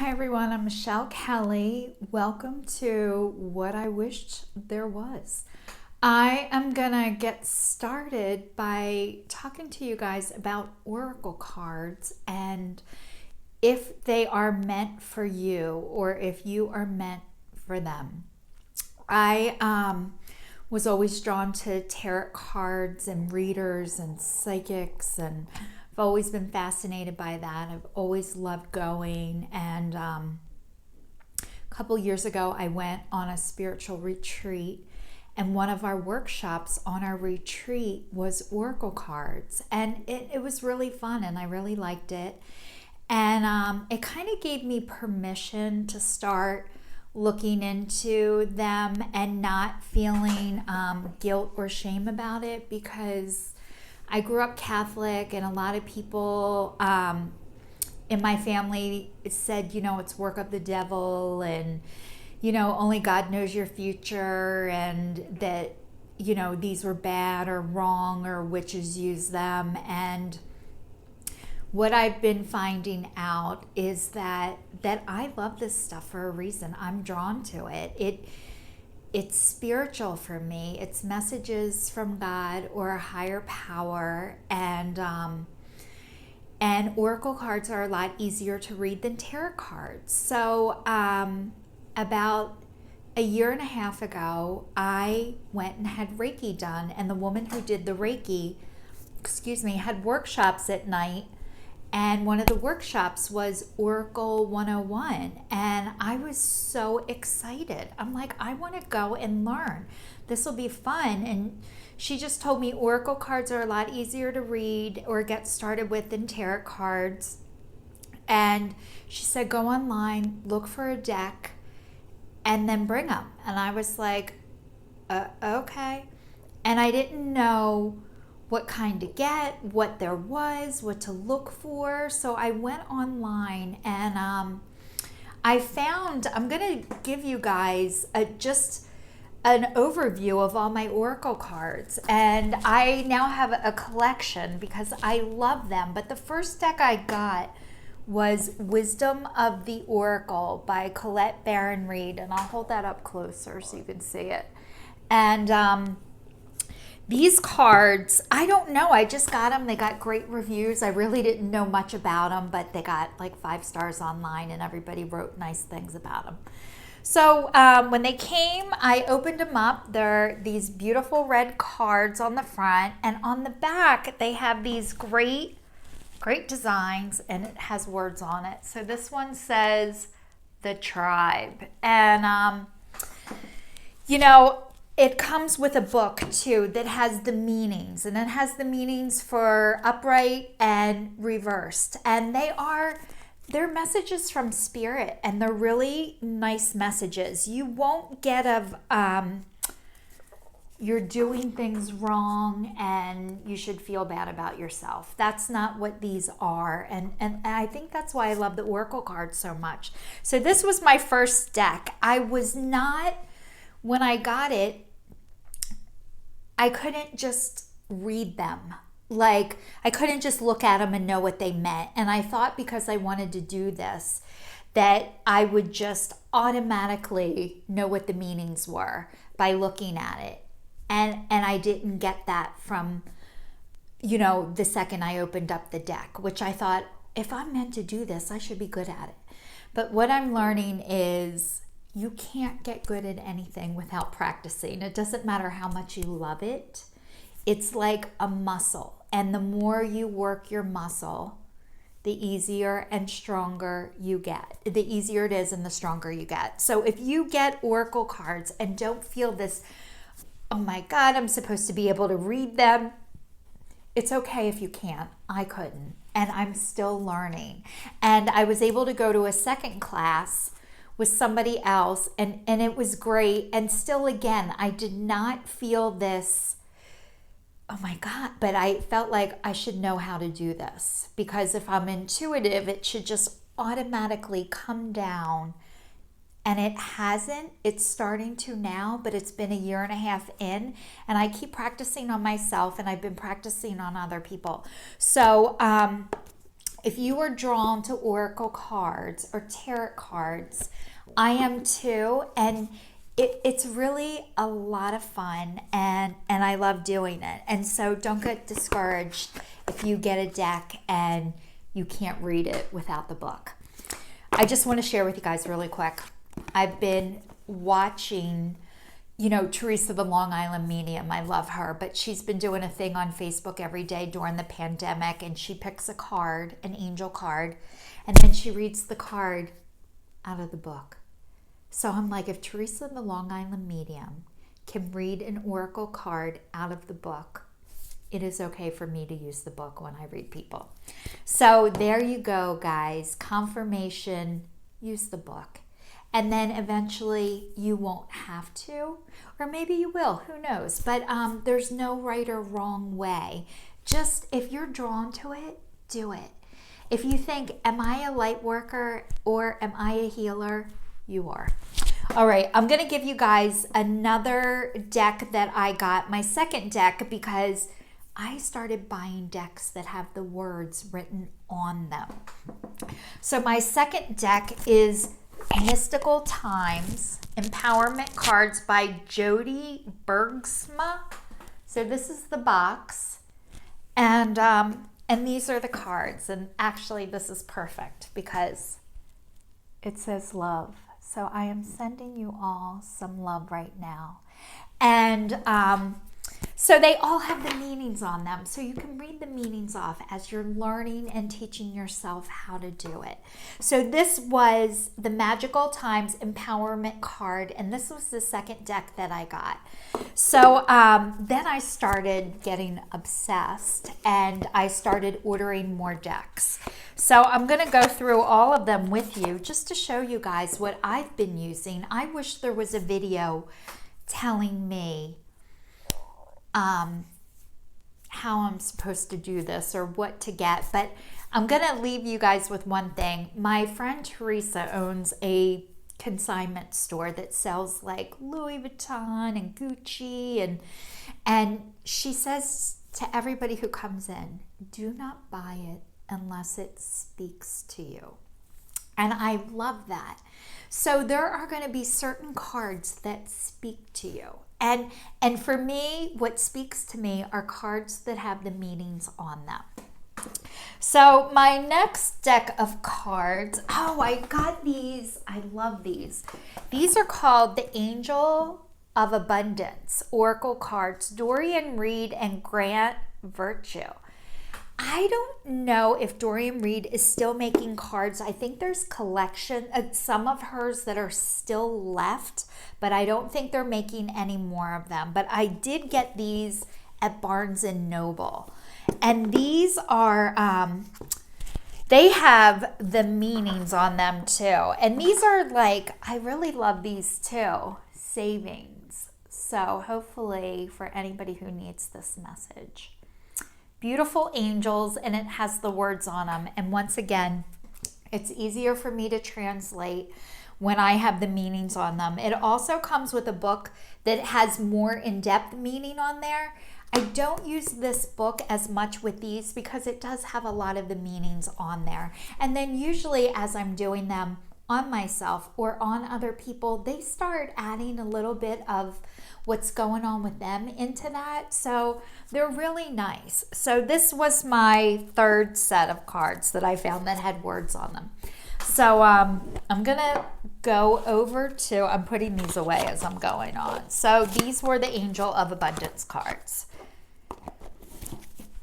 Hi everyone, I'm Michelle Kelly. Welcome to What I Wished There Was. I am gonna get started by talking to you guys about oracle cards and if they are meant for you or if you are meant for them. I was always drawn to tarot cards and readers and psychics, and I've always been fascinated by that. I've always loved going, and a couple years ago I went on a spiritual retreat, and one of our workshops on our retreat was oracle cards, and it was really fun and I really liked it. And it kind of gave me permission to start looking into them and not feeling guilt or shame about it, because I grew up Catholic and a lot of people in my family said, it's work of the devil, and, only God knows your future, and that, these were bad or wrong or witches use them. And what I've been finding out is that I love this stuff for a reason. I'm drawn to it. It's spiritual for me. It's messages from God or a higher power, and oracle cards are a lot easier to read than tarot cards. So about a year and a half ago, I went and had Reiki done, and the woman who did the Reiki, had workshops at night. And one of the workshops was Oracle 101. And I was so excited. I'm like, I want to go and learn. This will be fun. And she just told me Oracle cards are a lot easier to read or get started with than tarot cards. And she said, go online, look for a deck, and then bring them. And I was like, okay. And I didn't know what kind to get, what there was, what to look for. So I went online and I found, I'm going to give you guys just an overview of all my oracle cards. And I now have a collection because I love them. But the first deck I got was Wisdom of the Oracle by Colette Baron Reed. And I'll hold that up closer so you can see it. And these cards, I don't know, I just got them. They got great reviews. I really didn't know much about them, but they got like 5 stars online and everybody wrote nice things about them. So when they came, I opened them up. They're these beautiful red cards on the front, and on the back, they have these great designs, and it has words on it. So this one says, The Tribe. And, it comes with a book too that has the meanings, and it has the meanings for upright and reversed, and they're messages from spirit, and they're really nice messages. You won't get of you're doing things wrong and you should feel bad about yourself. That's not what these are, and I think that's why I love the oracle cards so much. So this was my first deck. When I got it, I couldn't just read them. Like, I couldn't just look at them and know what they meant. And I thought because I wanted to do this, that I would just automatically know what the meanings were by looking at it. And I didn't get that from, the second I opened up the deck, which I thought, if I'm meant to do this, I should be good at it. But what I'm learning is you can't get good at anything without practicing. It doesn't matter how much you love it. It's like a muscle. And the more you work your muscle, the easier and stronger you get. The easier it is and the stronger you get. So if you get oracle cards and don't feel this, oh my God, I'm supposed to be able to read them, it's okay if you can't. I couldn't. And I'm still learning. And I was able to go to a second class with somebody else, and it was great. And still, again, I did not feel this, oh my God, but I felt like I should know how to do this, because if I'm intuitive, it should just automatically come down. And it hasn't. It's starting to now, but it's been a year and a half in, and I keep practicing on myself, and I've been practicing on other people. So if you are drawn to oracle cards or tarot cards, I am too, and it's really a lot of fun, and I love doing it. And so don't get discouraged if you get a deck and you can't read it without the book. I just want to share with you guys really quick. I've been watching, Teresa the Long Island Medium. I love her, but she's been doing a thing on Facebook every day during the pandemic, and she picks a card, an angel card, and then she reads the card out of the book. So I'm like, if Teresa the Long Island Medium can read an oracle card out of the book, it is okay for me to use the book when I read people. So there you go, guys. Confirmation, use the book. And then eventually you won't have to, or maybe you will, who knows. But there's no right or wrong way. Just if you're drawn to it, do it. If you think, am I a light worker or am I a healer? You are. All right, I'm going to give you guys another deck that I got, my second deck, because I started buying decks that have the words written on them. So my second deck is Mystical Times Empowerment Cards by Jody Bergsma. So this is the box, and these are the cards. And actually, this is perfect because it says love. So I am sending you all some love right now. And so they all have the meanings on them. So you can read the meanings off as you're learning and teaching yourself how to do it. So this was the Magical Times Empowerment card. And this was the second deck that I got. So then I started getting obsessed and I started ordering more decks. So I'm going to go through all of them with you just to show you guys what I've been using. I wish there was a video telling me how I'm supposed to do this or what to get, but I'm going to leave you guys with one thing. My friend Teresa owns a consignment store that sells like Louis Vuitton and Gucci, and she says to everybody who comes in, do not buy it unless it speaks to you. And I love that. So there are going to be certain cards that speak to you. And for me, what speaks to me are cards that have the meanings on them. So my next deck of cards, I got these. I love these. These are called the Angel of Abundance Oracle cards, Doreen Reed and Grant Virtue. I don't know if Doreen Reed is still making cards. I think there's some of hers that are still left, but I don't think they're making any more of them. But I did get these at Barnes & Noble. And these are, they have the meanings on them too. And these are like, I really love these too, savings. So hopefully for anybody who needs this message. Beautiful angels, and it has the words on them. And once again, it's easier for me to translate when I have the meanings on them. It also comes with a book that has more in-depth meaning on there. I don't use this book as much with these because it does have a lot of the meanings on there. And then usually as I'm doing them on myself or on other people, they start adding a little bit of what's going on with them into that. So they're really nice. So this was my third set of cards that I found that had words on them. So I'm gonna go over to, I'm putting these away as I'm going on. So these were the Angel of Abundance cards.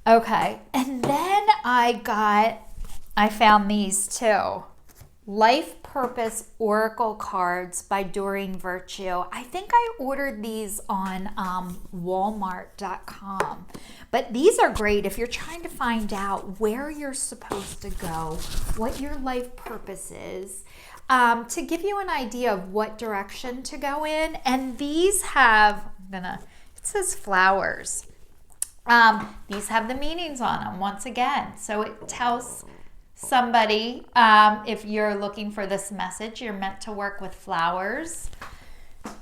Okay, and then I found these too. Life Purpose Oracle cards by Doreen Virtue. I think I ordered these on Walmart.com. But these are great if you're trying to find out where you're supposed to go, what your life purpose is, to give you an idea of what direction to go in. And these have, it says flowers. These have the meanings on them once again. So it tells somebody, if you're looking for this message, you're meant to work with flowers.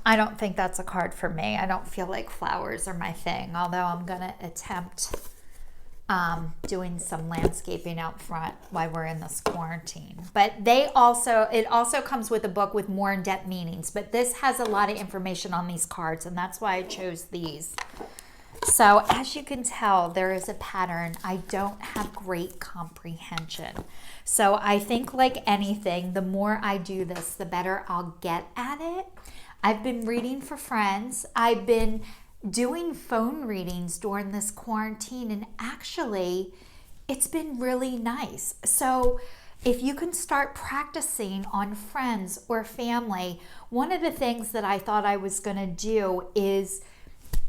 I don't think that's a card for me. I don't feel like flowers are my thing, although I'm going to attempt doing some landscaping out front while we're in this quarantine. But it also comes with a book with more in-depth meanings. But this has a lot of information on these cards, and that's why I chose these. So as you can tell, there is a pattern. I don't have great comprehension. So I think, like anything, the more I do this, the better I'll get at it. I've been reading for friends. I've been doing phone readings during this quarantine, and actually it's been really nice. So if you can start practicing on friends or family, one of the things that I thought I was going to do is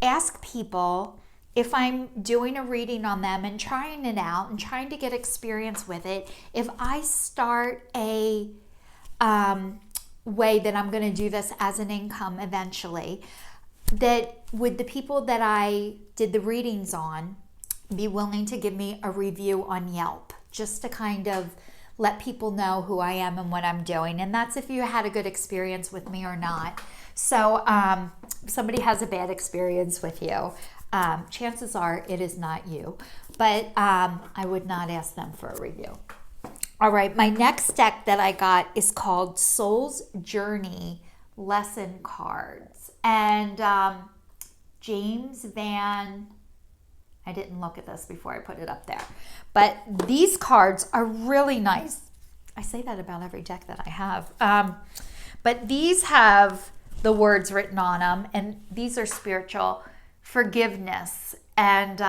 ask people if I'm doing a reading on them and trying it out and trying to get experience with it, if I start a way that I'm going to do this as an income eventually, that would the people that I did the readings on be willing to give me a review on Yelp, just to kind of let people know who I am and what I'm doing. And that's if you had a good experience with me or not. So if somebody has a bad experience with you, chances are it is not you, but I would not ask them for a review. All right, my next deck that I got is called Soul's Journey Lesson Cards. And James Van, I didn't look at this before I put it up there, but these cards are really nice. I say that about every deck that I have. But these have the words written on them, and these are spiritual forgiveness. And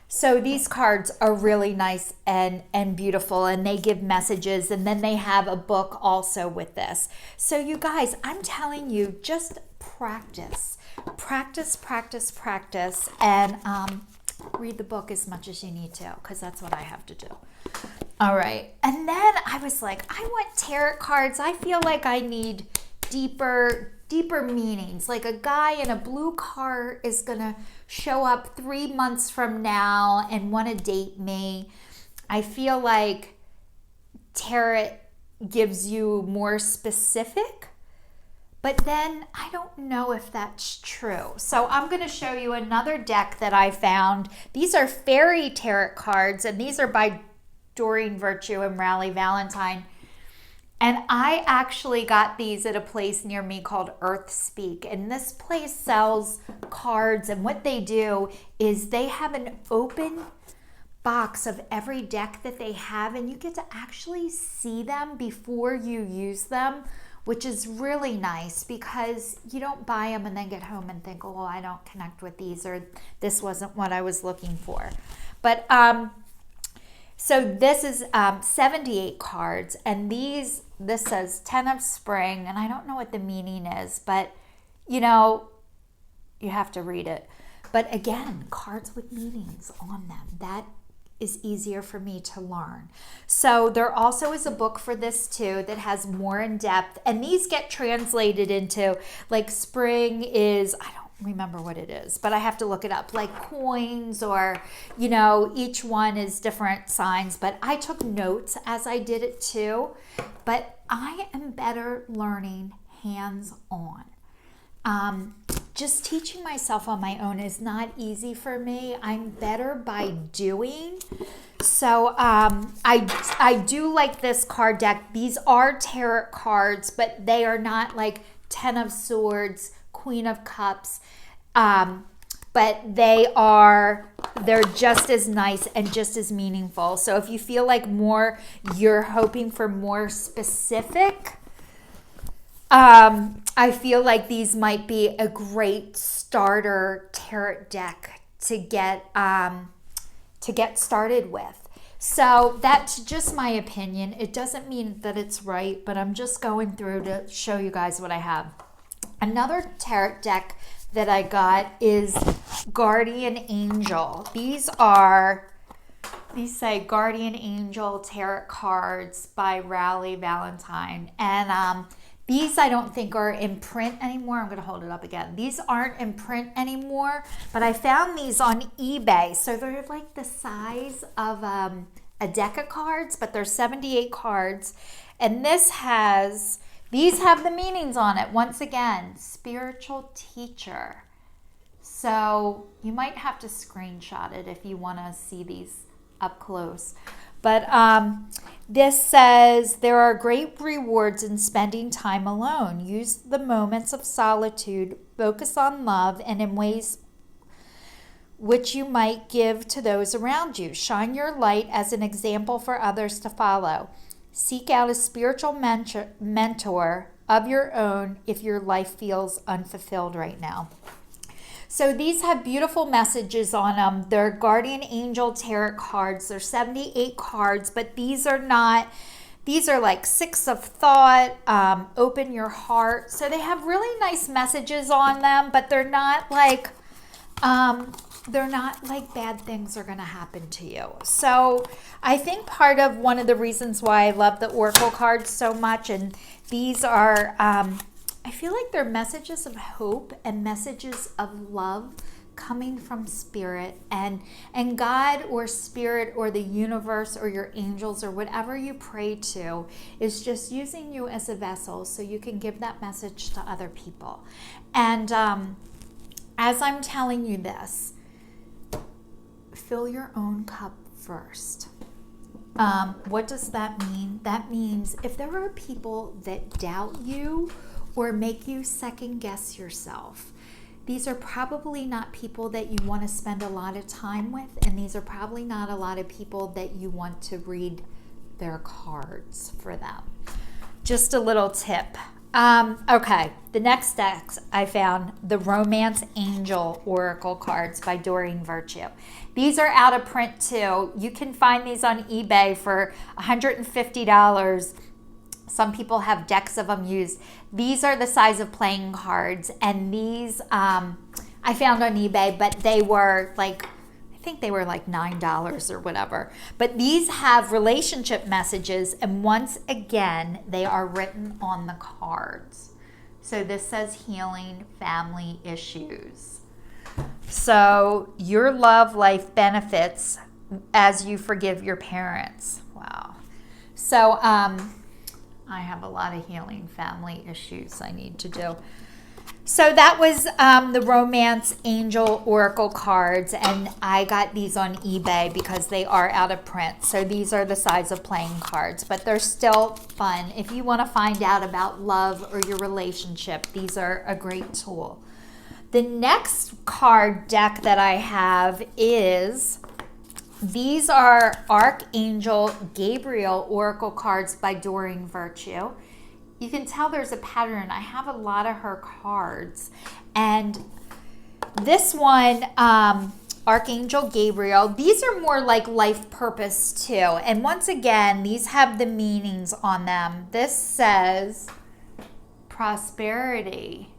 so these cards are really nice and beautiful, and they give messages, and then they have a book also with this. So you guys, I'm telling you, just practice, and read the book as much as you need to, because that's what I have to do. All right, and then I was like, I want tarot cards. I feel like I need deeper meanings. Like a guy in a blue car is gonna show up 3 months from now and want to date me. I feel like tarot gives you more specific, but then I don't know if that's true. So I'm going to show you another deck that I found. These are fairy tarot cards, and these are by Doreen Virtue and Radleigh Valentine. And I actually got these at a place near me called Earth Speak. And this place sells cards, and what they do is they have an open box of every deck that they have, and you get to actually see them before you use them, which is really nice, because you don't buy them and then get home and think, oh, I don't connect with these, or this wasn't what I was looking for. But so this is 78 cards, and this says 10 of spring, and I don't know what the meaning is, but you know, you have to read it. But again, cards with meanings on them, that is easier for me to learn. So there also is a book for this too that has more in depth, and these get translated into, like, spring is, I don't remember what it is, but I have to look it up, like coins, or you know, each one is different signs. But I took notes as I did it too, but I am better learning hands-on. Just teaching myself on my own is not easy for me. I'm better by doing. So I do like this card deck. These are tarot cards, but they are not like 10 of Swords, Queen of Cups, but they're just as nice and just as meaningful. So if you feel like you're hoping for more specific, I feel like these might be a great starter tarot deck to get started with. So that's just my opinion. It doesn't mean that it's right, but I'm just going through to show you guys what I have. Another tarot deck that I got is Guardian Angel. These say Guardian Angel Tarot Cards by Radleigh Valentine. And these I don't think are in print anymore. I'm going to hold it up again. These aren't in print anymore, but I found these on eBay. So they're like the size of a deck of cards, but they're 78 cards. And these have the meanings on it. Once again, spiritual teacher, So you might have to screenshot it if you want to see these up close. But this says, there are great rewards in spending time alone. Use the moments of solitude, focus on love, and in ways which you might give to those around you. Shine your light as an example for others to follow. Seek out a spiritual mentor of your own if your life feels unfulfilled right now. So these have beautiful messages on them. They're Guardian Angel Tarot cards. They're 78 cards, but these are like Six of Thought, Open Your Heart. So they have really nice messages on them, but they're not like bad things are going to happen to you. So I think part of one of the reasons why I love the Oracle cards so much, and these are, I feel like they're messages of hope and messages of love coming from spirit, and God or spirit or the universe or your angels or whatever you pray to is just using you as a vessel so you can give that message to other people. And as I'm telling you this, fill your own cup first. What does that mean? That means if there are people that doubt you or make you second guess yourself, these are probably not people that you want to spend a lot of time with, and these are probably not a lot of people that you want to read their cards for them. Just a little tip. Okay, the next decks I found, the Romance Angel Oracle cards by Doreen Virtue. These are out of print too. You can find these on eBay for $150. Some people have decks of them used. These are the size of playing cards, and these I found on eBay, but they were like, I think they were like $9 or whatever. But these have relationship messages, and once again, they are written on the cards. So this says healing family issues. So your love life benefits as you forgive your parents. Wow. So I have a lot of healing family issues I need to do. So that was the Romance Angel Oracle cards, and I got these on eBay because they are out of print. So these are the size of playing cards, but they're still fun. If you want to find out about love or your relationship, these are a great tool. The next card deck that I have is, these are Archangel Gabriel Oracle cards by Doreen Virtue. You can tell there's a pattern. I have a lot of her cards. And this one, Archangel Gabriel, these are more like life purpose too. And once again, these have the meanings on them. This says prosperity.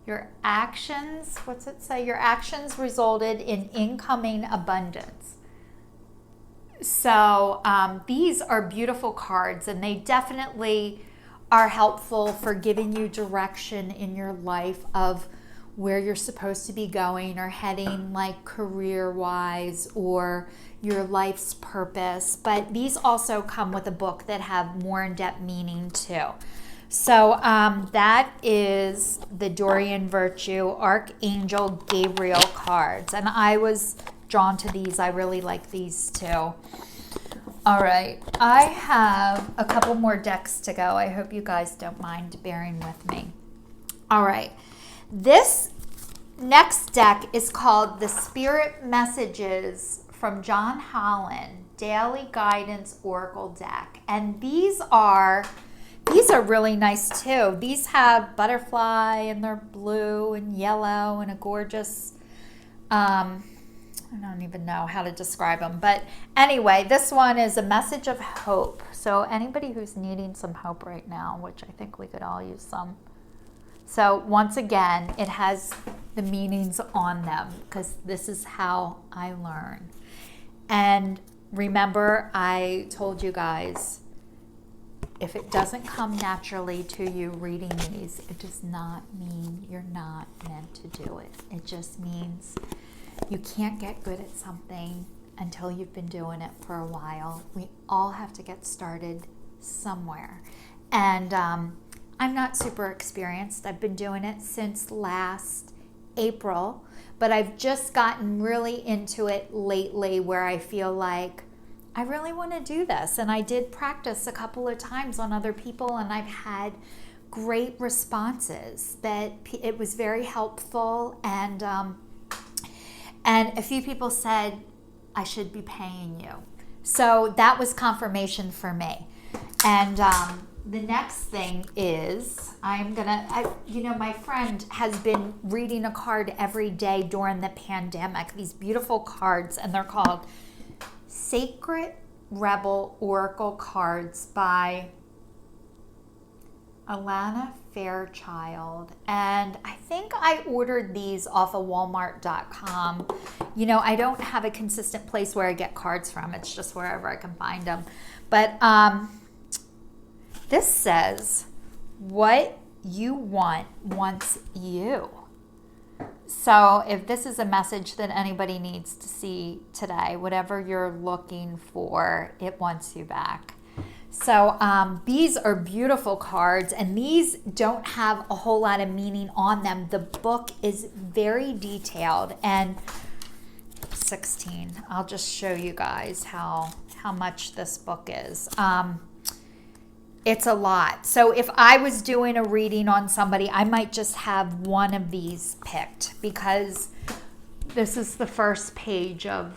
Your actions, what's it say? Your actions resulted in incoming abundance. So these are beautiful cards, and they definitely are helpful for giving you direction in your life of where you're supposed to be going or heading, like career-wise or your life's purpose. But these also come with a book that have more in-depth meaning too. So that is the Doreen Virtue Archangel Gabriel cards. And I was drawn to these. I really like these too. All right, I have a couple more decks to go. I hope you guys don't mind bearing with me. All right, this next deck is called the Spirit Messages from John Holland Daily Guidance Oracle Deck. And these are really nice too. These have butterfly, and they're blue and yellow and a gorgeous, I don't even know how to describe them. But anyway, this one is a message of hope. So anybody who's needing some hope right now, which I think we could all use some. So once again, it has the meanings on them because this is how I learn. And remember, I told you guys, if it doesn't come naturally to you reading these, it does not mean you're not meant to do it. It just means you can't get good at something until you've been doing it for a while. We all have to get started somewhere. And I'm not super experienced. I've been doing it since last April, but I've just gotten really into it lately where I feel like I really want to do this. And I did practice a couple of times on other people, and I've had great responses that it was very helpful. And a few people said I should be paying you. So that was confirmation for me. And the next thing is my friend has been reading a card every day during the pandemic, these beautiful cards, and they're called Sacred Rebel Oracle Cards by Alana Fairchild. And I think I ordered these off of Walmart.com. I don't have a consistent place where I get cards from. It's just wherever I can find them. But this says, what you want wants you. So if this is a message that anybody needs to see today, whatever you're looking for, it wants you back. So these are beautiful cards, and these don't have a whole lot of meaning on them. The book is very detailed, and 16. I'll just show you guys how much this book is. It's a lot. So if I was doing a reading on somebody, I might just have one of these picked, because this is the first page of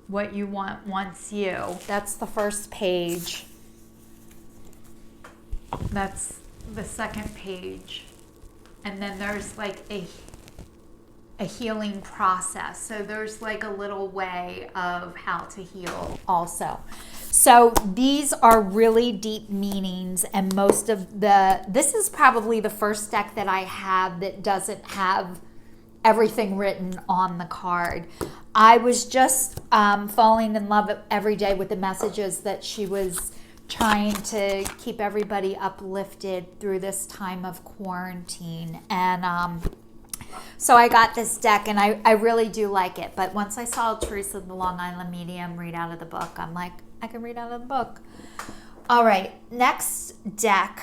what you want wants you. That's the first page. That's the second page. And then there's like a healing process. So there's like a little way of how to heal also. So these are really deep meanings, and this is probably the first deck that I have that doesn't have everything written on the card. I was just falling in love every day with the messages that she was trying to keep everybody uplifted through this time of quarantine. And so I got this deck, and I really do like it. But once I saw Teresa the Long Island Medium read out of the book, I'm like, I can read out of the book. All right, next deck.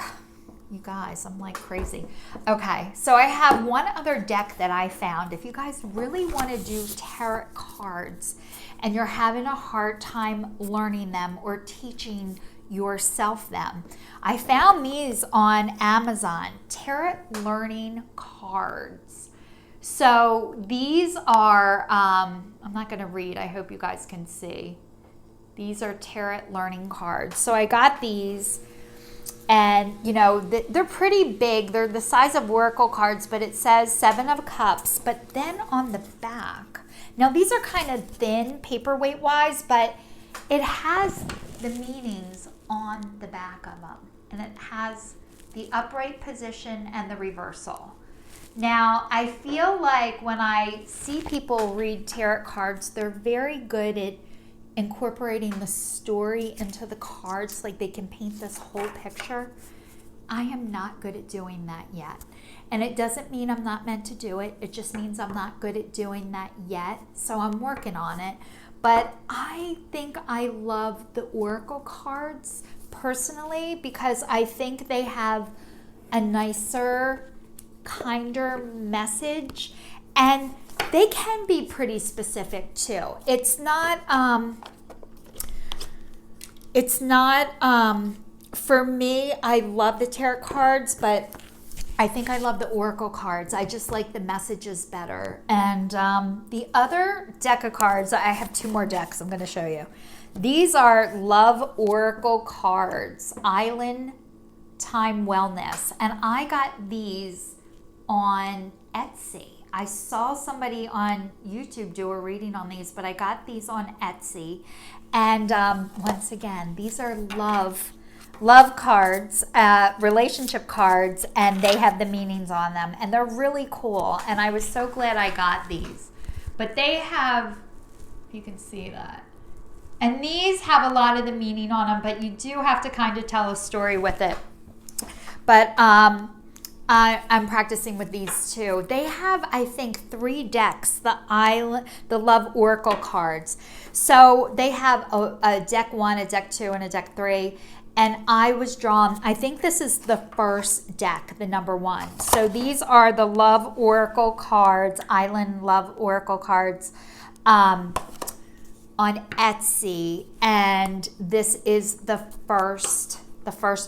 You guys, I'm like crazy. Okay, so I have one other deck that I found. If you guys really want to do tarot cards and you're having a hard time learning them or teaching yourself them, I found these on Amazon, Tarot Learning Cards. So these are, I'm not going to read. I hope you guys can see. These are Tarot Learning Cards. So I got these, and they're pretty big. They're the size of Oracle cards, but it says 7 of Cups. But then on the back, now these are kind of thin paperweight wise, but it has the meanings on the back of them, and it has the upright position and the reversal. Now, I feel like when I see people read tarot cards, they're very good at incorporating the story into the cards, like they can paint this whole picture. I am not good at doing that yet. And it doesn't mean I'm not meant to do it. It just means I'm not good at doing that yet. So I'm working on it. But I think I love the Oracle cards personally, because I think they have a nicer, kinder message, and they can be pretty specific too. It's not for me, I love the tarot cards, but I think I love the Oracle cards. I just like the messages better. And the other deck of cards, I have 2 more decks I'm going to show you. These are Love Oracle cards, Island Time Wellness. And I got these on Etsy. I saw somebody on YouTube do a reading on these, but I got these on Etsy. And once again, these are love cards, relationship cards, and they have the meanings on them, and they're really cool. And I was so glad I got these. But they have, you can see that. And these have a lot of the meaning on them, but you do have to kind of tell a story with it. But I'm practicing with these too. They have, I think, 3 decks, the Love Oracle cards. So they have a deck 1, a deck 2, and a deck 3. And I was drawn, I think this is the first deck, the number 1. So these are the Love Oracle cards, Island Love Oracle cards on Etsy. And this is the first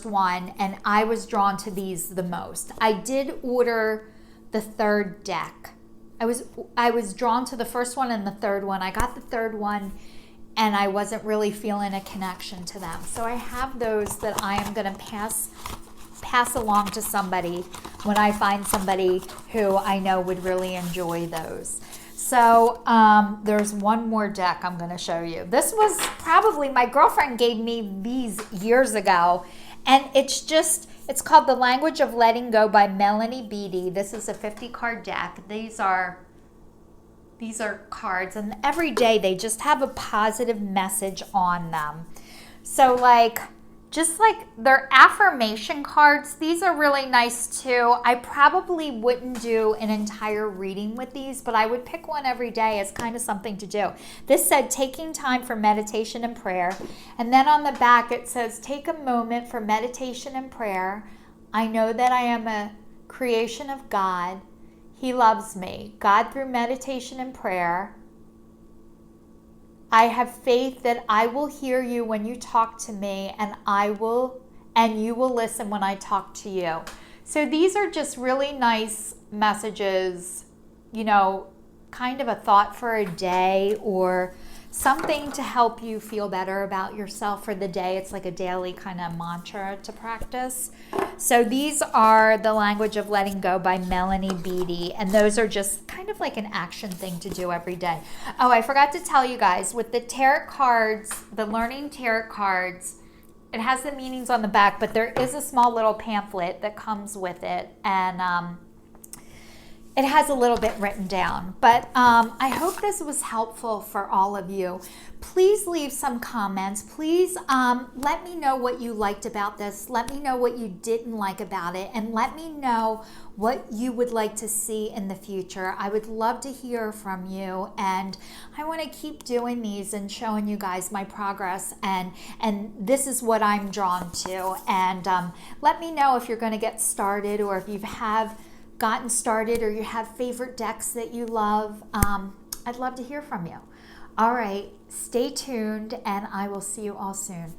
one, and I was drawn to these the most. I did order the 3rd deck. I was drawn to the first one and the 3rd one. I got the 3rd one and I wasn't really feeling a connection to them. So I have those that I am going to pass along to somebody when I find somebody who I know would really enjoy those. So there's one more deck I'm going to show you. This was probably, my girlfriend gave me these years ago, and it's called The Language of Letting Go by Melanie Beattie. This is a 50-card deck. These are cards, and every day they just have a positive message on them. So just like they're affirmation cards, these are really nice too. I probably wouldn't do an entire reading with these, but I would pick one every day as kind of something to do. This said, taking time for meditation and prayer. And then on the back it says, take a moment for meditation and prayer. I know that I am a creation of God. He loves me. God, through meditation and prayer, I have faith that I will hear you when you talk to me, and you will listen when I talk to you. So these are just really nice messages, kind of a thought for a day or something to help you feel better about yourself for the day. It's like a daily kind of mantra to practice. So these are The Language of Letting Go by Melanie Beattie, and those are just kind of like an action thing to do every day. Oh, I forgot to tell you guys, with the tarot cards, the Learning Tarot cards, it has the meanings on the back, but there is a small little pamphlet that comes with it, and it has a little bit written down. But I hope this was helpful for all of you. Please leave some comments. Please let me know what you liked about this. Let me know what you didn't like about it. And let me know what you would like to see in the future. I would love to hear from you. And I want to keep doing these and showing you guys my progress. And this is what I'm drawn to. And let me know if you're going to get started, or if you have gotten started, or you have favorite decks that you love. I'd love to hear from you. All right, stay tuned, and I will see you all soon.